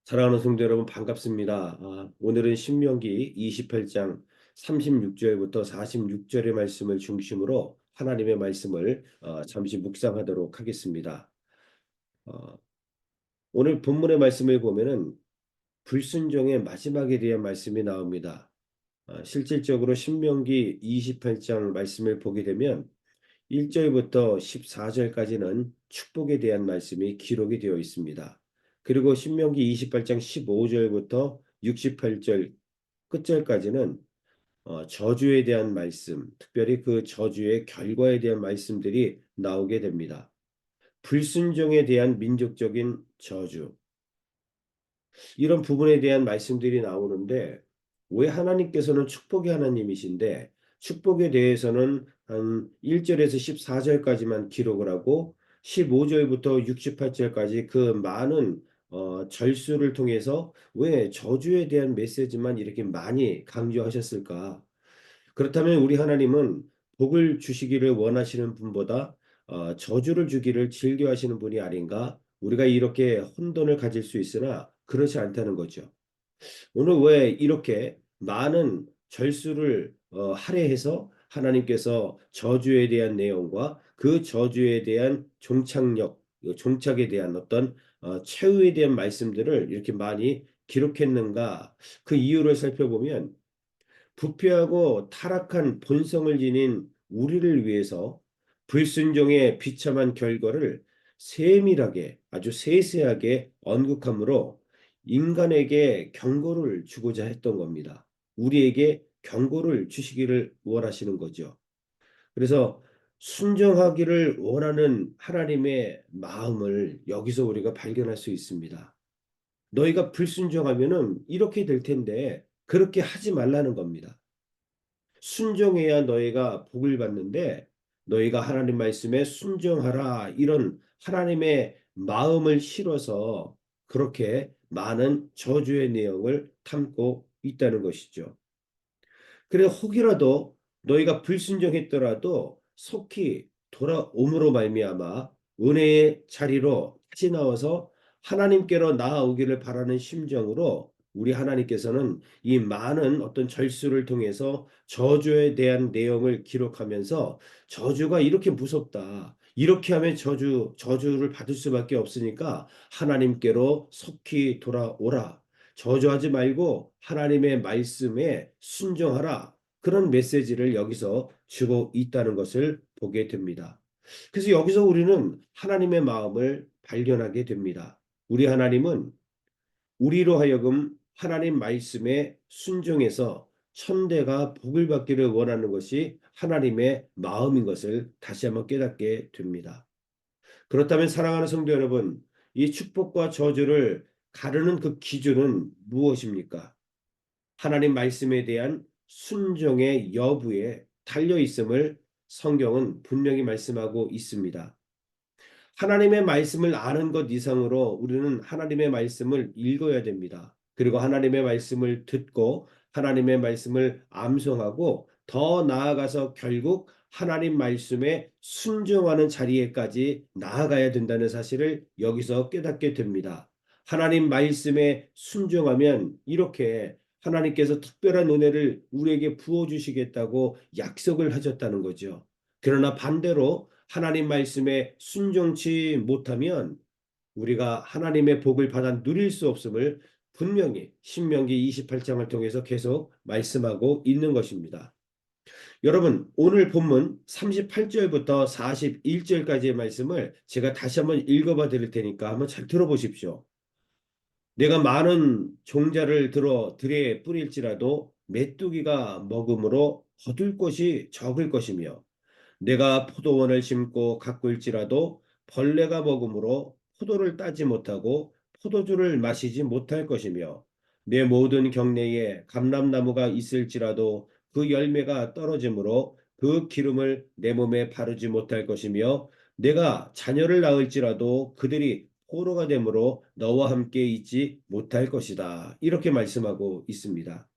사랑하는 성도 여러분 반갑습니다. 오늘은 신명기 28장 36절부터 46절의 말씀을 중심으로 하나님의 말씀을 잠시 묵상하도록 하겠습니다. 어, 오늘 본문의 말씀을 보면은 불순종의 마지막에 대한 말씀이 나옵니다. 실질적으로 신명기 28장 말씀을 보게 되면 1절부터 14절까지는 축복에 대한 말씀이 기록이 되어 있습니다. 그리고 신명기 28장 15절부터 68절 끝절까지는 저주에 대한 말씀, 특별히 그 저주의 결과에 대한 말씀들이 나오게 됩니다. 불순종에 대한 민족적인 저주, 이런 부분에 대한 말씀들이 나오는데 왜 하나님께서는 축복의 하나님이신데 축복에 대해서는 한 1절에서 14절까지만 기록을 하고 15절부터 68절까지 그 많은 절수를 통해서 왜 저주에 대한 메시지만 이렇게 많이 강조하셨을까? 그렇다면 우리 하나님은 복을 주시기를 원하시는 분보다 저주를 주기를 즐겨하시는 분이 아닌가? 우리가 이렇게 혼돈을 가질 수 있으나 그렇지 않다는 거죠. 오늘 왜 이렇게 많은 절수를 할애해서 하나님께서 저주에 대한 내용과 그 저주에 대한 종착력, 종착에 대한 어떤 최후에 대한 말씀들을 이렇게 많이 기록했는가? 그 이유를 살펴보면 부패하고 타락한 본성을 지닌 우리를 위해서 불순종의 비참한 결과를 세밀하게 아주 세세하게 언급함으로 인간에게 경고를 주고자 했던 겁니다. 우리에게 경고를 주시기를 원하시는 거죠. 그래서 순종하기를 원하는 하나님의 마음을 여기서 우리가 발견할 수 있습니다. 너희가 불순종하면은 이렇게 될 텐데 그렇게 하지 말라는 겁니다. 순종해야 너희가 복을 받는데 너희가 하나님 말씀에 순종하라 이런 하나님의 마음을 실어서 그렇게 많은 저주의 내용을 담고 있다는 것이죠. 그래 혹이라도 너희가 불순종했더라도 속히 돌아옴으로 말미암아 은혜의 자리로 다시 나와서 하나님께로 나아오기를 바라는 심정으로 우리 하나님께서는 이 많은 어떤 절수를 통해서 저주에 대한 내용을 기록하면서 저주가 이렇게 무섭다. 이렇게 하면 저주를 받을 수밖에 없으니까 하나님께로 속히 돌아오라. 저주하지 말고 하나님의 말씀에 순종하라. 그런 메시지를 여기서 주고 있다는 것을 보게 됩니다. 그래서 여기서 우리는 하나님의 마음을 발견하게 됩니다. 우리 하나님은 우리로 하여금 하나님 말씀에 순종해서 천대가 복을 받기를 원하는 것이 하나님의 마음인 것을 다시 한번 깨닫게 됩니다. 그렇다면 사랑하는 성도 여러분, 이 축복과 저주를 가르는 그 기준은 무엇입니까? 하나님 말씀에 대한 순종의 여부에 달려 있음을 성경은 분명히 말씀하고 있습니다. 하나님의 말씀을 아는 것 이상으로 우리는 하나님의 말씀을 읽어야 됩니다. 그리고 하나님의 말씀을 듣고 하나님의 말씀을 암송하고 더 나아가서 결국 하나님 말씀에 순종하는 자리에까지 나아가야 된다는 사실을 여기서 깨닫게 됩니다. 하나님 말씀에 순종하면 이렇게 하나님께서 특별한 은혜를 우리에게 부어주시겠다고 약속을 하셨다는 거죠. 그러나 반대로 하나님 말씀에 순종치 못하면 우리가 하나님의 복을 받아 누릴 수 없음을 분명히 신명기 28장을 통해서 계속 말씀하고 있는 것입니다. 여러분, 오늘 본문 38절부터 41절까지의 말씀을 제가 다시 한번 읽어봐 드릴 테니까 한번 잘 들어보십시오. 내가 많은 종자를 들어 들에 뿌릴지라도 메뚜기가 먹음으로 거둘 것이 적을 것이며 내가 포도원을 심고 가꿀지라도 벌레가 먹음으로 포도를 따지 못하고 포도주를 마시지 못할 것이며 내 모든 경내에 감람나무가 있을지라도 그 열매가 떨어지므로 그 기름을 내 몸에 바르지 못할 것이며 내가 자녀를 낳을지라도 그들이 포로가 되므로 너와 함께 있지 못할 것이다. 이렇게 말씀하고 있습니다.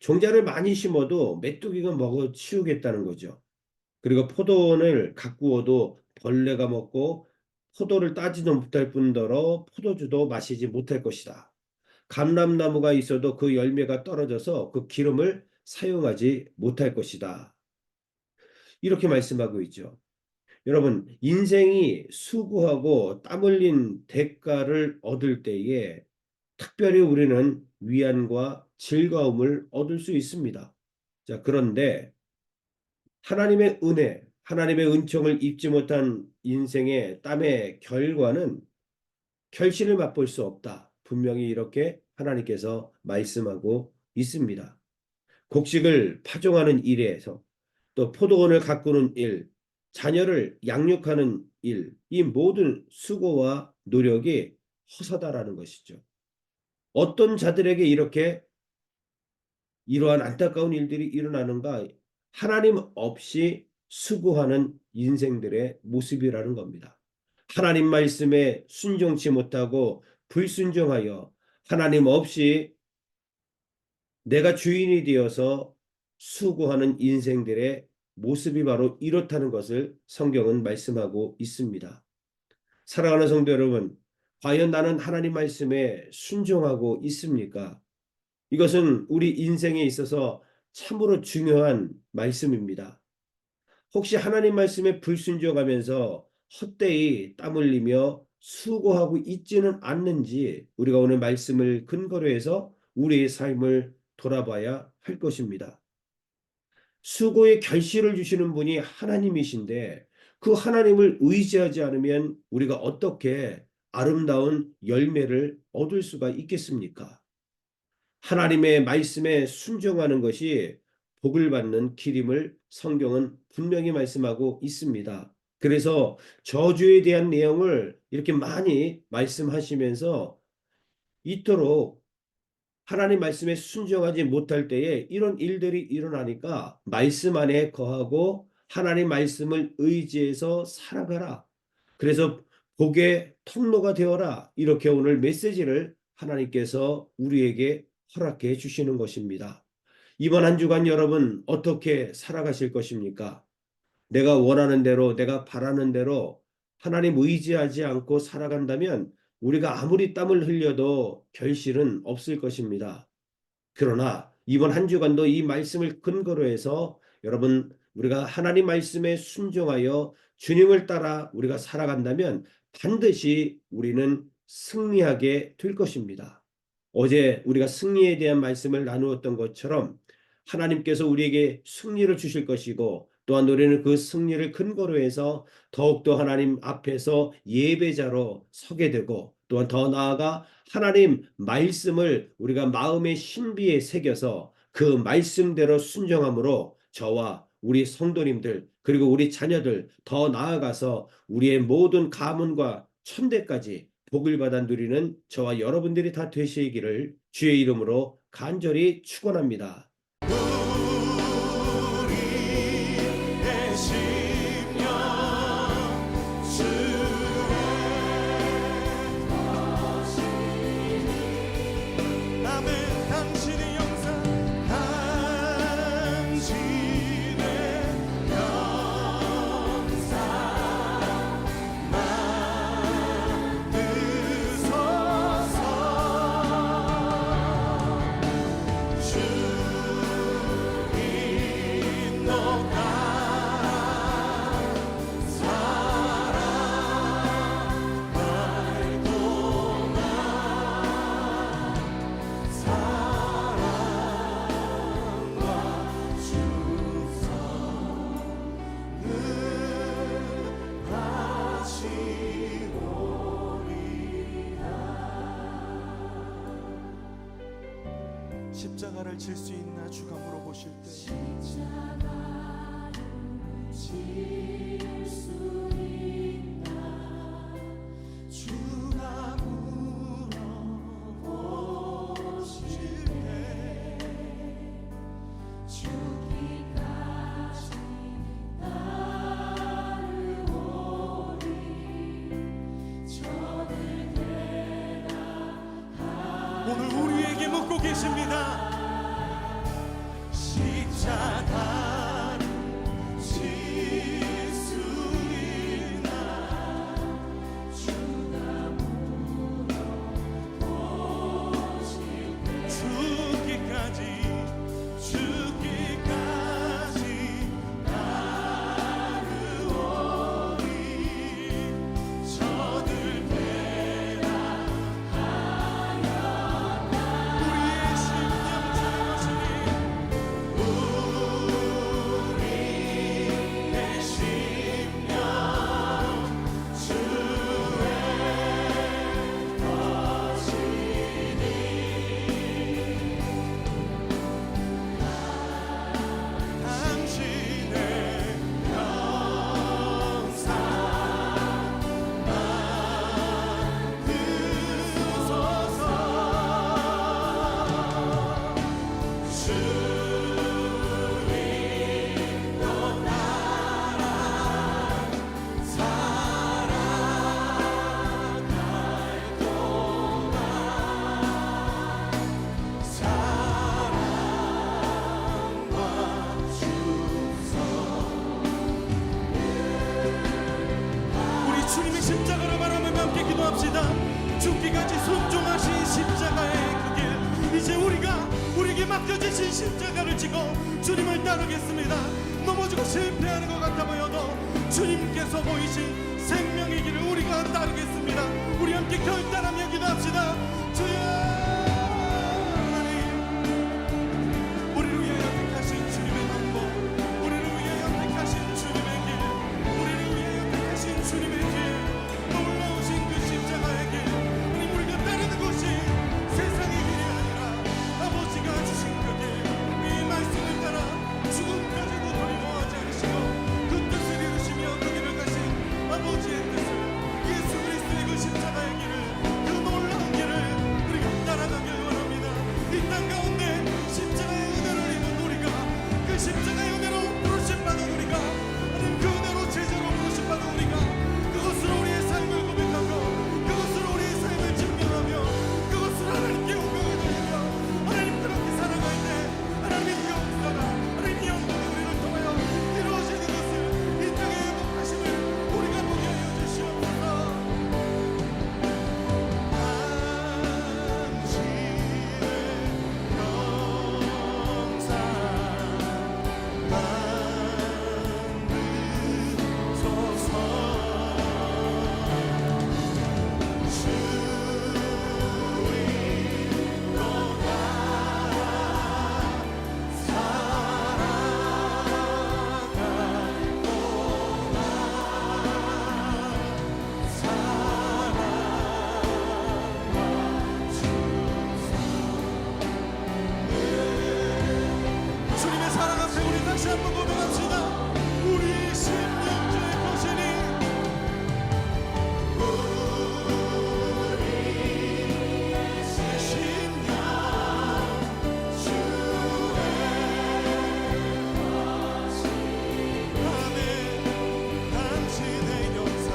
종자를 많이 심어도 메뚜기가 먹어 치우겠다는 거죠. 그리고 포도원을 가꾸어도 벌레가 먹고 포도를 따지도 못할 뿐더러 포도주도 마시지 못할 것이다. 감람나무가 있어도 그 열매가 떨어져서 그 기름을 사용하지 못할 것이다. 이렇게 말씀하고 있죠. 여러분, 인생이 수고하고 땀 흘린 대가를 얻을 때에 특별히 우리는 위안과 즐거움을 얻을 수 있습니다. 자, 그런데 하나님의 은혜, 하나님의 은총을 입지 못한 인생의 땀의 결과는 결실을 맛볼 수 없다. 분명히 이렇게 하나님께서 말씀하고 있습니다. 곡식을 파종하는 일에서 또 포도원을 가꾸는 일, 자녀를 양육하는 일, 이 모든 수고와 노력이 허사다라는 것이죠. 어떤 자들에게 이렇게 이러한 안타까운 일들이 일어나는가? 하나님 없이 수고하는 인생들의 모습이라는 겁니다. 하나님 말씀에 순종치 못하고 불순종하여 하나님 없이 내가 주인이 되어서 수고하는 인생들의 모습이 바로 이렇다는 것을 성경은 말씀하고 있습니다. 사랑하는 성도 여러분, 과연 나는 하나님 말씀에 순종하고 있습니까? 이것은 우리 인생에 있어서 참으로 중요한 말씀입니다. 혹시 하나님 말씀에 불순종하면서 헛되이 땀 흘리며 수고하고 있지는 않는지 우리가 오늘 말씀을 근거로 해서 우리의 삶을 돌아봐야 할 것입니다. 수고의 결실을 주시는 분이 하나님이신데 그 하나님을 의지하지 않으면 우리가 어떻게 아름다운 열매를 얻을 수가 있겠습니까? 하나님의 말씀에 순종하는 것이 복을 받는 길임을 성경은 분명히 말씀하고 있습니다. 그래서 저주에 대한 내용을 이렇게 많이 말씀하시면서 이토록 하나님 말씀에 순종하지 못할 때에 이런 일들이 일어나니까 말씀 안에 거하고 하나님 말씀을 의지해서 살아가라. 그래서 복의 통로가 되어라. 이렇게 오늘 메시지를 하나님께서 우리에게 허락해 주시는 것입니다. 이번 한 주간 여러분 어떻게 살아가실 것입니까? 내가 원하는 대로, 내가 바라는 대로 하나님 의지하지 않고 살아간다면 우리가 아무리 땀을 흘려도 결실은 없을 것입니다. 그러나 이번 한 주간도 이 말씀을 근거로 해서 여러분 우리가 하나님 말씀에 순종하여 주님을 따라 우리가 살아간다면 반드시 우리는 승리하게 될 것입니다. 어제 우리가 승리에 대한 말씀을 나누었던 것처럼 하나님께서 우리에게 승리를 주실 것이고 또한 우리는 그 승리를 근거로 해서 더욱더 하나님 앞에서 예배자로 서게 되고 또한 더 나아가 하나님 말씀을 우리가 마음의 신비에 새겨서 그 말씀대로 순종함으로 저와 우리 성도님들 그리고 우리 자녀들 더 나아가서 우리의 모든 가문과 천대까지 복을 받아 누리는 저와 여러분들이 다 되시기를 주의 이름으로 간절히 축원합니다. 십자가를 질 수 있나 주가 물어보실 때 십자가를 질 수 있나 주가 물어보실 때 죽기까지 따르오리 저들 대답하리 오늘 우리에게 묻고 계십니다. 십자가를 질 수 있나 주가 물어보실 순종하신 십자가의 그 길, 이제 우리에게 맡겨주신 십자가를 지고 주님을 따르겠습니다. 넘어지고 실패하는 것 같아 보여도 주님께서 보이신 생명의 길을 우리가 따르겠습니다. 우리 함께 결단하며 기도합시다. 주여 하나님, 우리를 위하여 택하신 주님의 방법, 우리를 위하여 택하신 주님의 길, 우리를 위하여 택하신 주님의 길, 놀라우신 그 십자가의 길, 하나님, 우리가 따르는 것이 세상의 길이 아니라 아버지가 주신 그 길, 이 말씀을 따라 죽음까지도 두려워하지 않으시고 그 뜻을 이루시며 그 길을 가신 아버지의 뜻을, 예수 그리스도의 그 십자가의 길을, 그 놀라운 길을 우리가 따라가길 원합니다. 이 땅 가운데 십자가의 은혜를 입은 우리가, 그 십자가의 은혜로 부르심받은 우리가, 하나님 그 은혜로 제자로 부르심받은 우리가 그것으로 우리의 삶을 고백하고 그것으로 우리의 삶을 증명하며 그것으로 하나님께 영광을 돌리며 하나님 그렇게 살아갈 때 하나님의 역사가, 하나님의 영광이 우리를 통하여 이루어지는 것을, 이 땅의 행복하심을 우리가 보게 하여 주시옵소서. 주님의 사랑 앞에 우리 다시 한번 고백합시다. 우리 심령주의 거신이, 우리의 심령 주의 거신, 아멘. 당신의 영상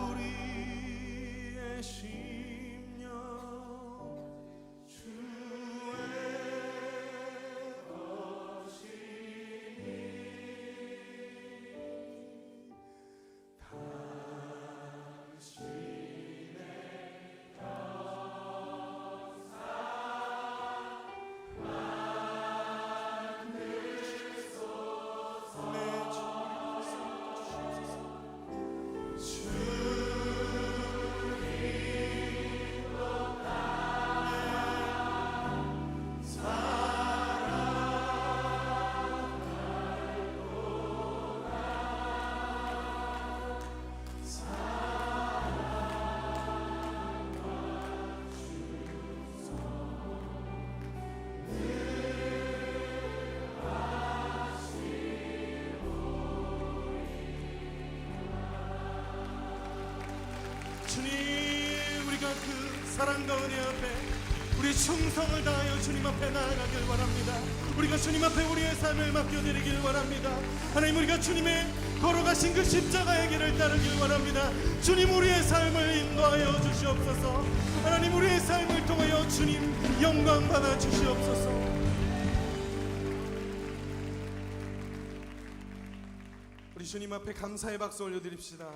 우리의 심령 주의 주님, 우리가 그 사랑과 은혜 앞에 우리 충성을 다하여 주님 앞에 나아가길 원합니다. 우리가 주님 앞에 우리의 삶을 맡겨드리길 원합니다. 하나님, 우리가 주님의 걸어가신 그 십자가의 길을 따르길 원합니다. 주님, 우리의 삶을 인도하여 주시옵소서. 하나님, 우리의 삶을 통하여 주님 영광 받아 주시옵소서. 우리 주님 앞에 감사의 박수 올려드립시다.